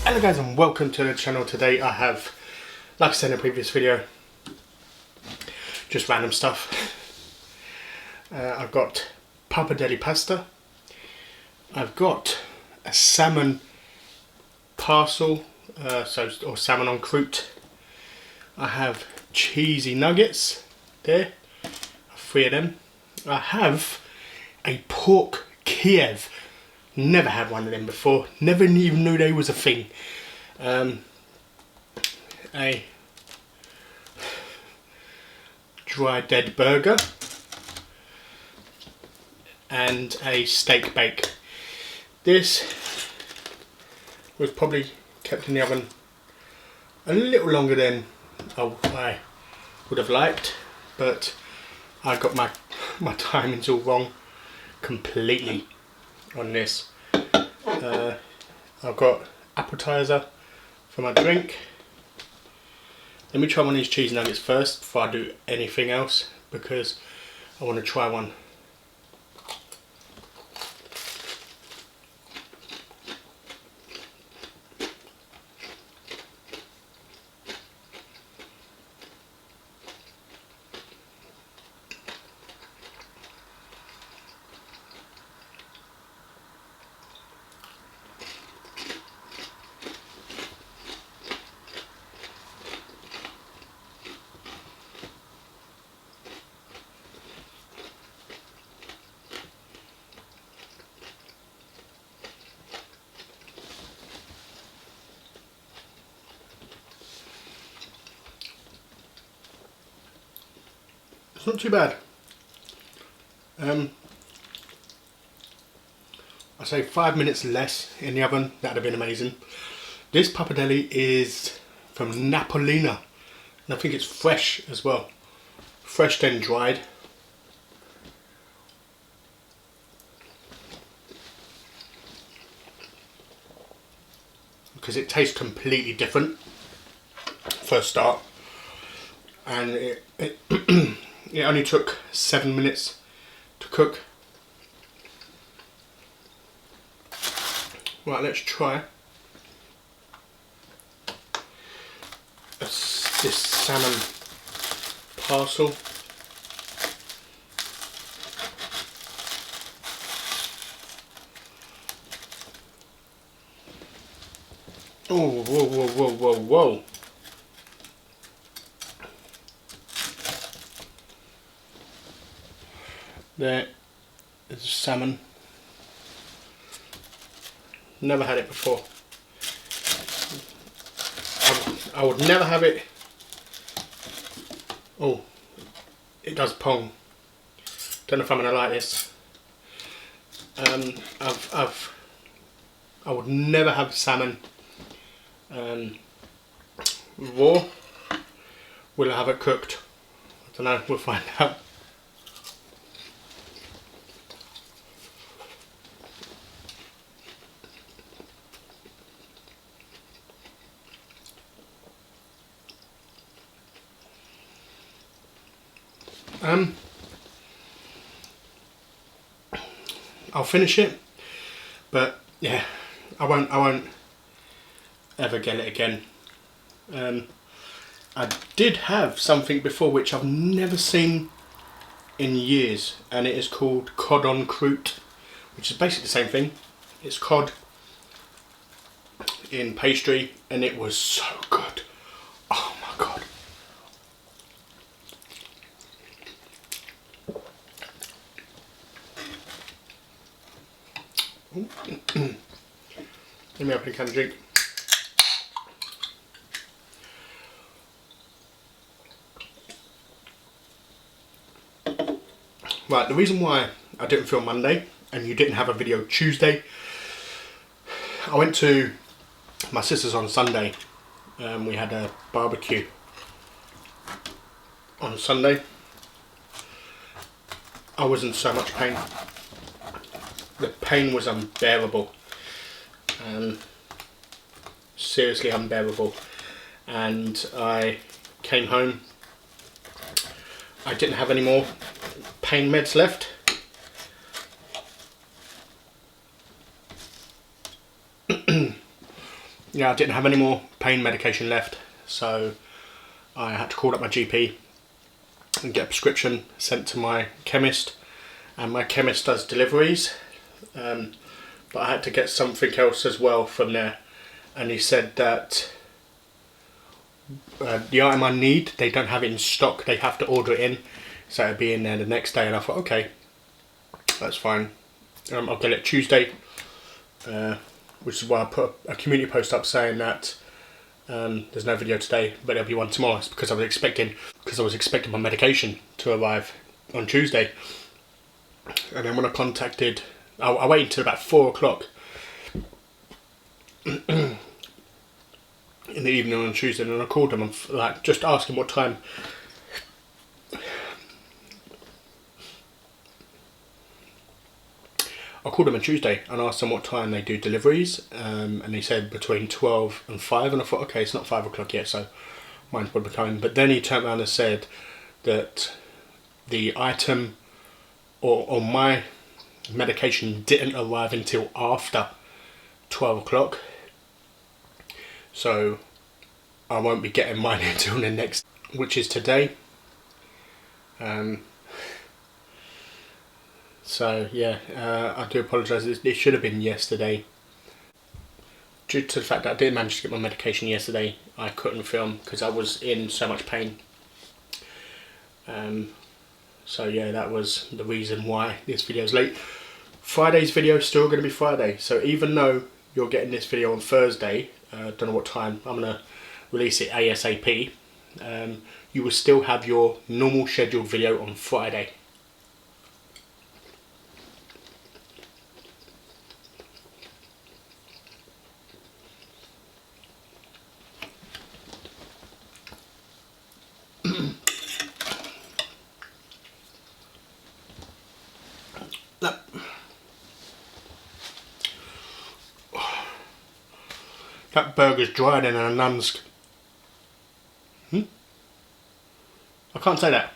Hello guys and welcome to the channel. Today I have, like I said in a previous video, just random stuff. I've got Pappardelle pasta. I've got a salmon parcel, or salmon en croute. I have cheesy nuggets there, 3 of them. I have a pork Kiev. Never had one of them before. Never even knew they was a thing. A dry dead burger and a steak bake. This was probably kept in the oven a little longer than I would have liked, but I got my timings all wrong completely on this. I've got appetizer for my drink. Let me try one of these cheese nuggets first before I do anything else, because I want to try one. It's not too bad. I say 5 minutes less in the oven, that'd have been amazing. This pappardelle is from Napolina, and I think it's fresh as well. Fresh then dried. Because it tastes completely different for a start, and it only took 7 minutes to cook. Right, let's try this salmon parcel. Oh, whoa, whoa, whoa, whoa, whoa. There is salmon. Never had it before. I would never have it. Oh, it does pong. Don't know if I'm gonna like this. I would never have salmon raw. Will I have it cooked? I don't know. We'll find out. I'll finish it, but yeah, I won't ever get it again. I did have something before which I've never seen in years, and it is called cod en croute, which is basically the same thing. It's cod in pastry, and it was so good. Oh my god. Let me open a can of drink. Right, the reason why I didn't film Monday and you didn't have a video Tuesday, I went to my sister's on Sunday. We had a barbecue on Sunday. I was in so much pain. The pain was unbearable. Seriously unbearable. And I came home. I didn't have any more pain meds left. yeah, I didn't have any more pain medication left, so I had to call up my GP and get a prescription sent to my chemist, and my chemist does deliveries, but I had to get something else as well from there, and he said that the item I need, they don't have it in stock, they have to order it in, so it'll be in there the next day. And I thought, okay, that's fine, I'll get it Tuesday, which is why I put a community post up saying that there's no video today, but there'll be one tomorrow. It's because I was expecting my medication to arrive on Tuesday. And then when I contacted, I waited until about 4 o'clock in the evening on Tuesday, and I called them and like just asking what time. I called them on Tuesday and asked them what time they do deliveries, and they said between 12 and 5, and I thought, okay, it's not 5 o'clock yet, so mine's probably coming. But then he turned around and said that the item or my medication didn't arrive until after 12 o'clock, so I won't be getting mine until the next, which is today. So yeah, I do apologise. It should have been yesterday. Due to the fact that I did manage to get my medication yesterday, I couldn't film because I was in so much pain. So yeah, that was the reason why this video is late. Friday's video is still going to be Friday, so even though you're getting this video on Thursday, don't know what time, I'm going to release it ASAP, you will still have your normal scheduled video on Friday. That burger's drier than a nun's. I can't say that.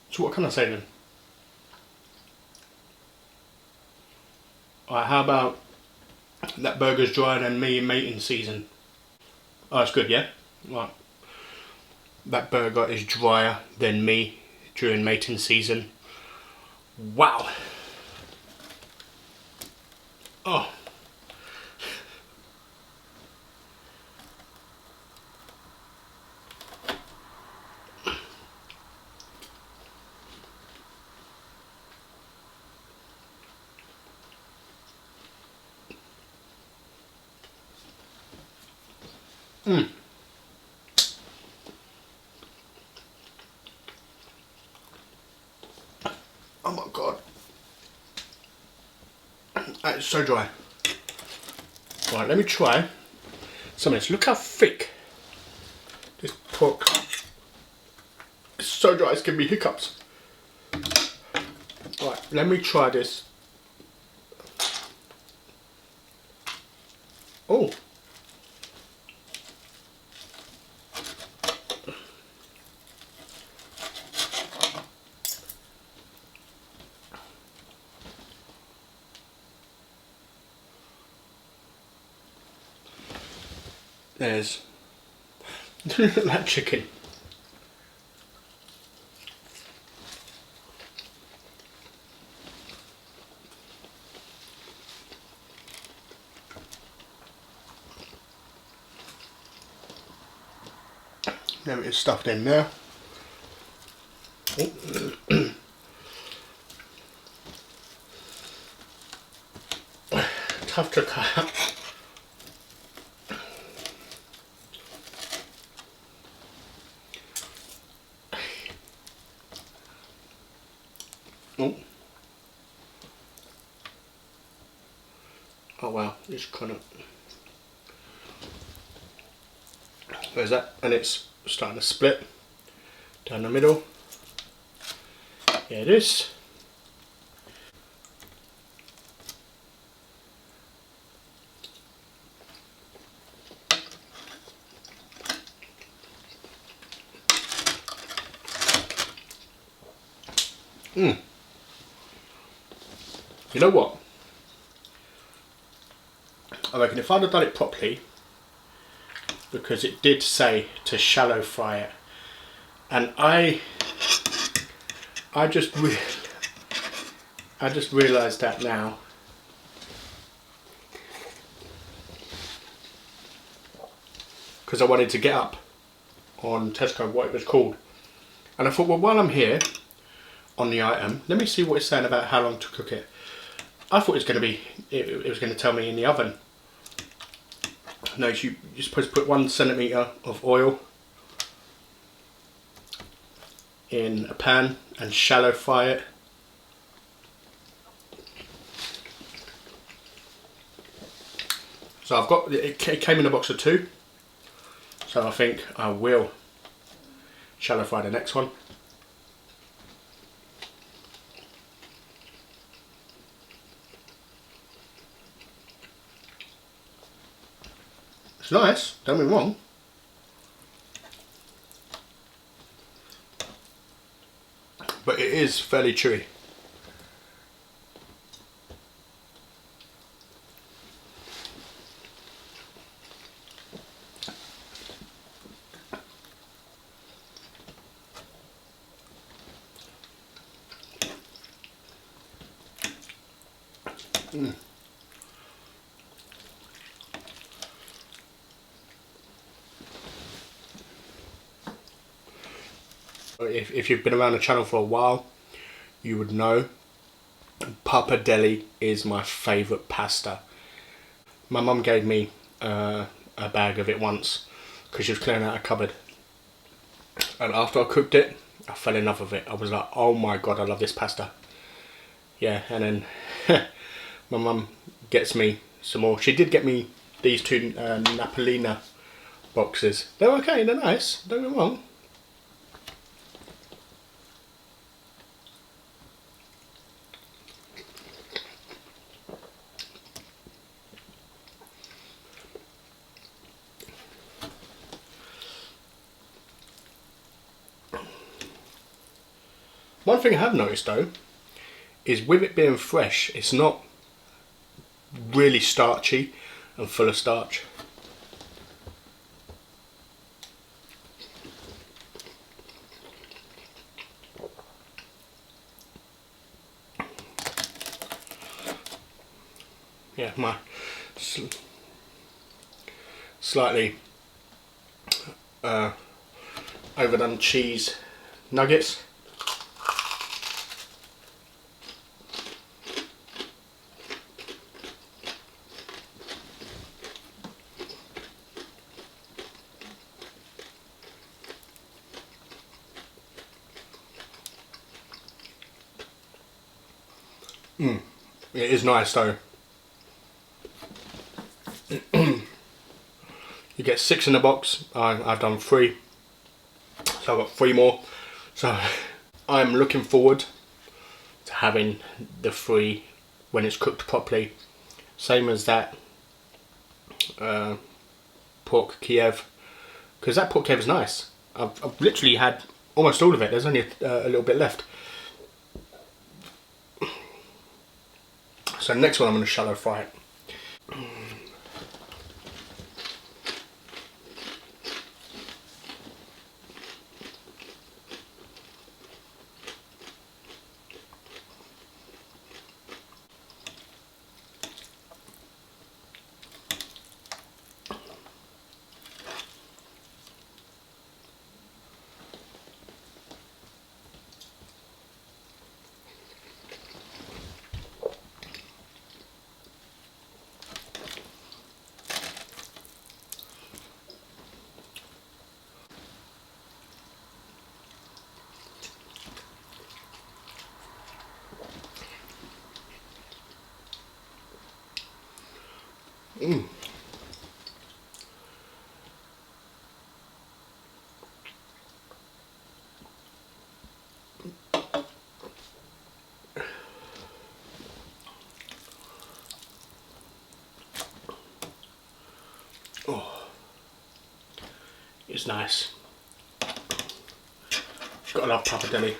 So what can I say then? Alright, how about that burger's drier than me in mating season? Oh, that's good, yeah? Right. That burger is drier than me during mating season. Wow. Oh. Oh my god. It's so dry. Right, let me try some of this. Look how thick this pork. It's so dry, it's giving me hiccups. Right, let me try this. Oh. There's that chicken. There it is, stuffed in there. Oh. Tough to cut. Oh. Oh wow, it's kind of. There's that, and it's starting to split down the middle. Here it is. You know what? I reckon if I'd have done it properly, because it did say to shallow fry it, and I just realised that now. Because I wanted to get up on Tesco what it was called. And I thought, well, while I'm here on the item, let me see what it's saying about how long to cook it. I thought it was going to be, it was going to tell me in the oven. No, you're supposed to put 1 centimetre of oil in a pan and shallow fry it. So I've got, it came in a box of 2. So I think I will shallow fry the next one. It's nice, don't get me wrong. But it is fairly chewy. If you've been around the channel for a while, you would know Pappardelle is my favourite pasta. My mum gave me a bag of it once because she was clearing out a cupboard, and after I cooked it, I fell in love with it. I was like, oh my god, I love this pasta. Yeah, and then my mum gets me some more. She did get me these 2 Napolina boxes. They're okay, they're nice, don't get me wrong. One thing I have noticed though, is with it being fresh, it's not really starchy and full of starch. Yeah, my slightly overdone cheese nuggets. It is nice though. You get 6 in the box. I've done 3, so I've got 3 more. So I'm looking forward to having the 3 when it's cooked properly. Same as that pork Kiev, because that pork Kiev is nice. I've literally had almost all of it. There's only a little bit left. So next one I'm going to shallow fry it. Oh, it's nice. Gotta love Pappardelle.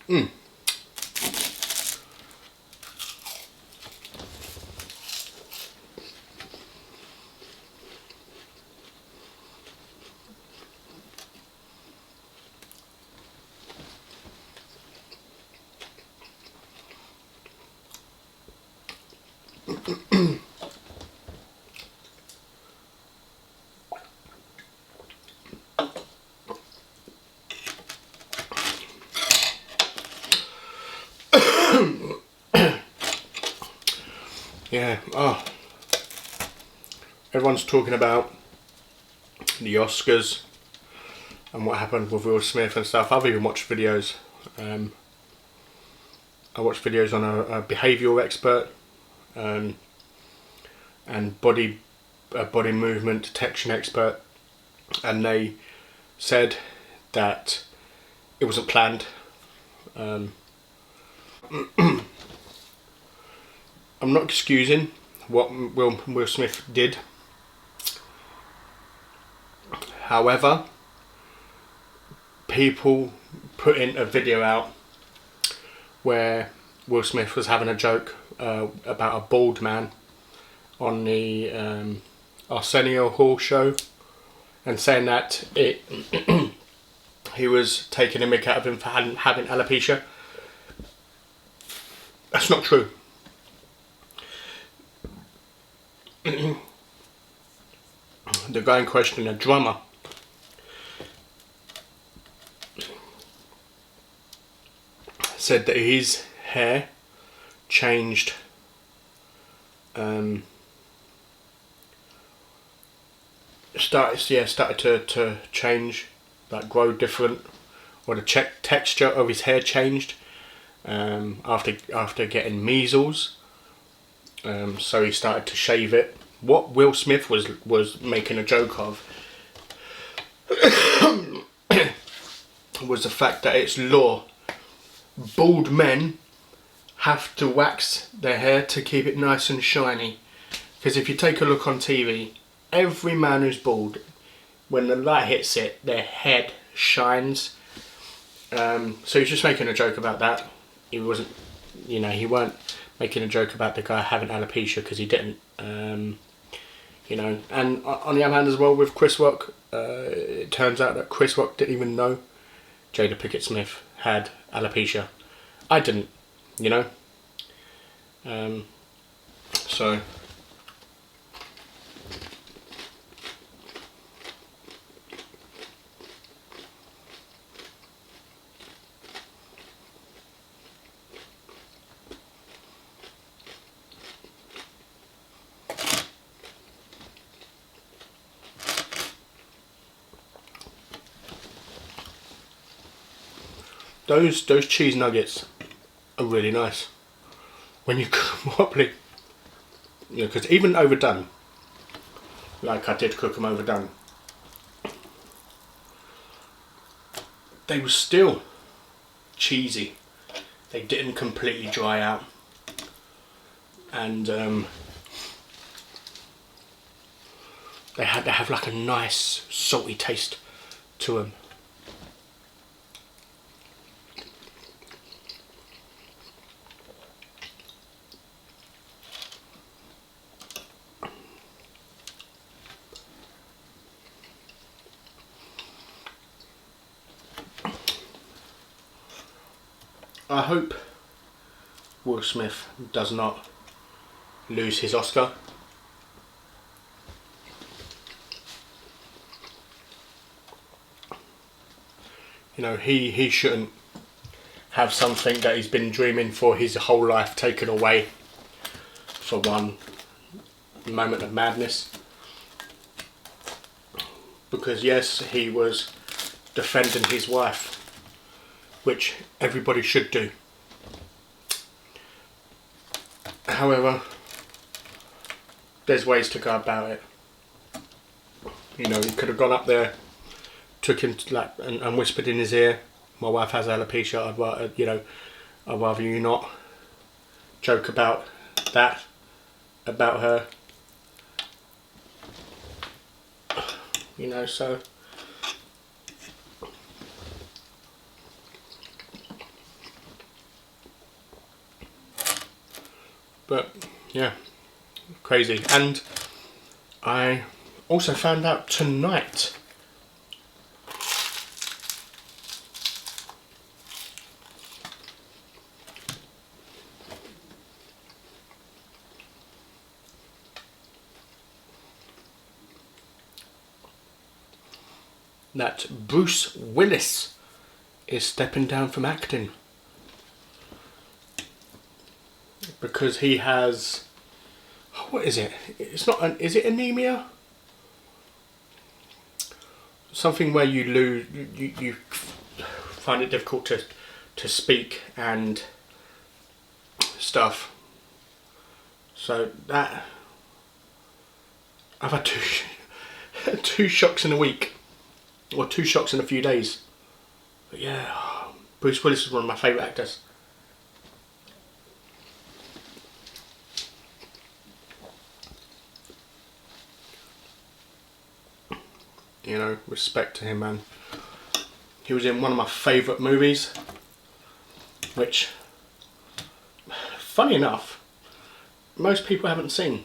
Mm. Yeah, oh. Everyone's talking about the Oscars and what happened with Will Smith and stuff. I've even watched videos. I watched videos on a behavioural expert and body movement detection expert, and they said that it wasn't planned. I'm not excusing what Will Smith did. However, people put in a video out where Will Smith was having a joke about a bald man on the Arsenio Hall show, and saying that he was taking a mick out of him for having alopecia. That's not true. The guy in question, a drummer, said that his hair changed started to change, like grow different, or the texture of his hair changed after getting measles. So he started to shave it. What Will Smith was making a joke of was the fact that it's law. Bald men have to wax their hair to keep it nice and shiny. Because if you take a look on TV, every man who's bald, when the light hits it, their head shines. So he's just making a joke about that. He wasn't, he weren't making a joke about the guy having alopecia, because he didn't. And on the other hand as well, with Chris Rock, it turns out that Chris Rock didn't even know Jada Pinkett Smith had alopecia. I didn't, so those cheese nuggets are really nice when you cook them properly. Because even overdone, like I did cook them overdone, they were still cheesy. They didn't completely dry out, and they had to have like a nice salty taste to them. I hope Will Smith does not lose his Oscar. He shouldn't have something that he's been dreaming for his whole life taken away for one moment of madness. Because yes, he was defending his wife, which everybody should do. However, there's ways to go about it. He could have gone up there, took him and whispered in his ear, "My wife has alopecia. I'd rather you not joke about that, about her." So But yeah, crazy. And I also found out tonight that Bruce Willis is stepping down from acting because he has, what is it? It's not an, is it anemia? Something where you lose, you find it difficult to speak and stuff. So that, I've had two shocks in a week, or 2 shocks in a few days. But yeah, Bruce Willis is one of my favourite actors. You know, respect to him, man. He was in one of my favourite movies, which, funny enough, most people haven't seen.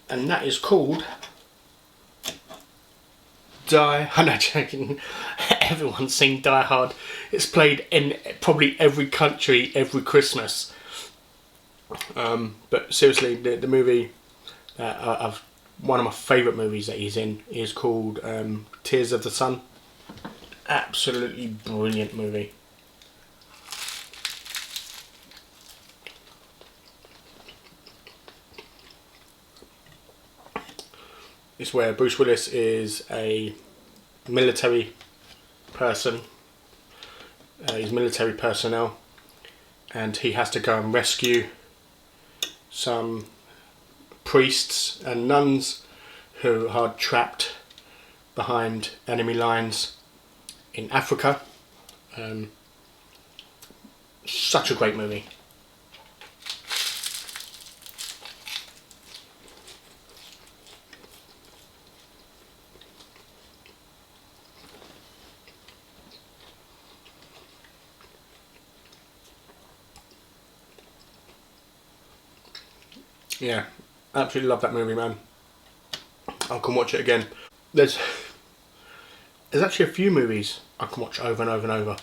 And that is called Die. I'm not joking. Everyone's seen Die Hard. It's played in probably every country every Christmas. But seriously, the movie one of my favourite movies that he's in is called Tears of the Sun. Absolutely brilliant movie. It's where Bruce Willis is a military person. He's military personnel, and he has to go and rescue some priests and nuns who are trapped behind enemy lines in Africa. Such a great movie. Yeah, absolutely love that movie, man. I can watch it again. There's actually a few movies I can watch over and over and over.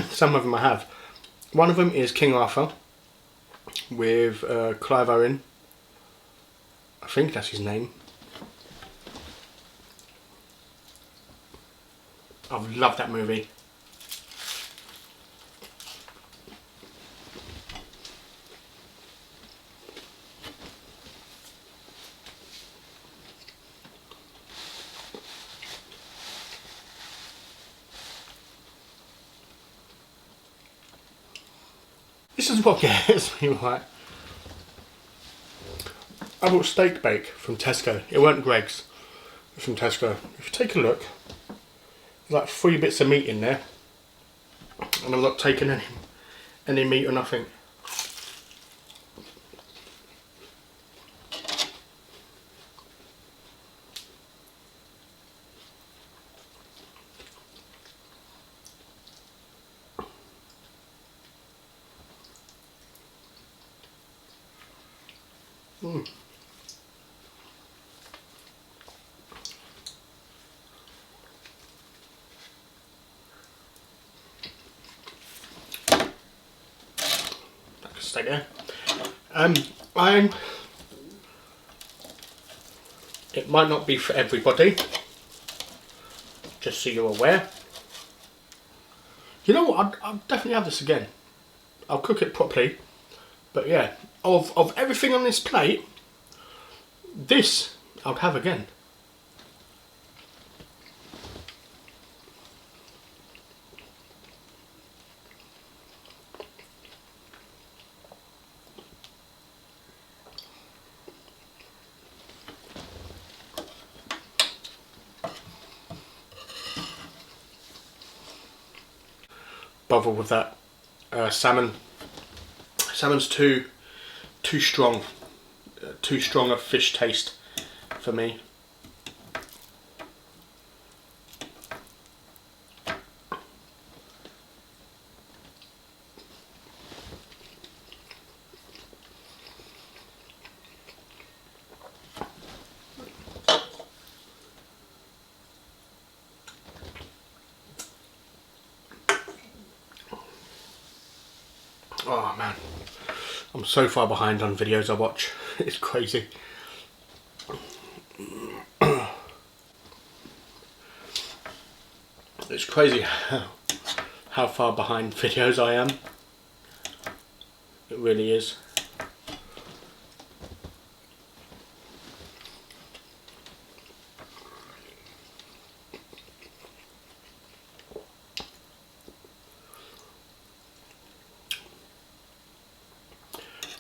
Some of them I have. One of them is King Arthur with Clive Owen. I think that's his name. I've loved that movie. This is what gets me right. I bought steak bake from Tesco. It weren't Greggs. It was from Tesco. If you take a look, there's like 3 bits of meat in there, and I'm not taking any meat or nothing. Stay there. It might not be for everybody, just so you're aware. You know what? I'll definitely have this again. I'll cook it properly. But yeah, of everything on this plate, this I'll have again. Bother with that salmon. Salmon's too strong, too strong a fish taste for me. Oh man, I'm so far behind on videos I watch. It's crazy. It's crazy how far behind videos I am. It really is.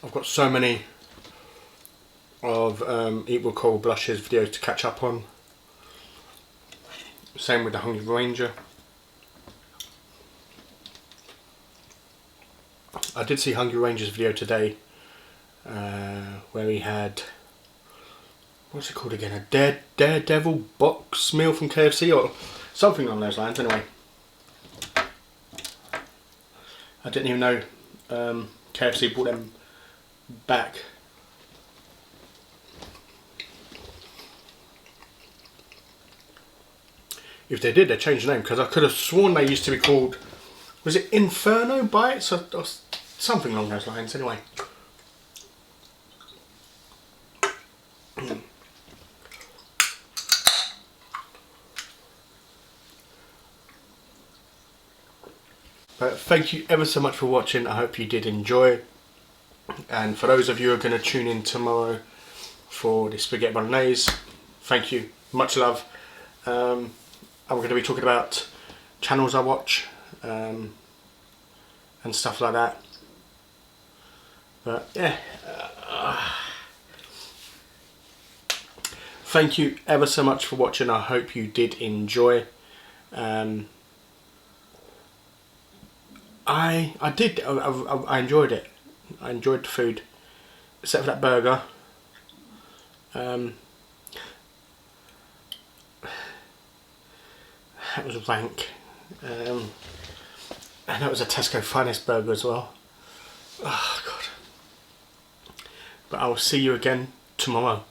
I've got so many of Eat with Coral Blushes videos to catch up on. Same with the Hungry Ranger. I did see Hungry Ranger's video today where he had, what's it called again, a Daredevil box meal from KFC or something along those lines. Anyway, I didn't even know KFC brought them back. If they did, they changed the name, because I could have sworn they used to be called, was it Inferno Bites or something along those lines. Anyway, but thank you ever so much for watching. I hope you did enjoy. And for those of you who are going to tune in tomorrow for the spaghetti bolognese, thank you, much love. I'm going to be talking about channels I watch and stuff like that. But yeah, thank you ever so much for watching. I hope you did enjoy. I enjoyed it. I enjoyed the food, except for that burger. That was rank. And that was a Tesco Finest burger as well. Oh God. But I will see you again tomorrow.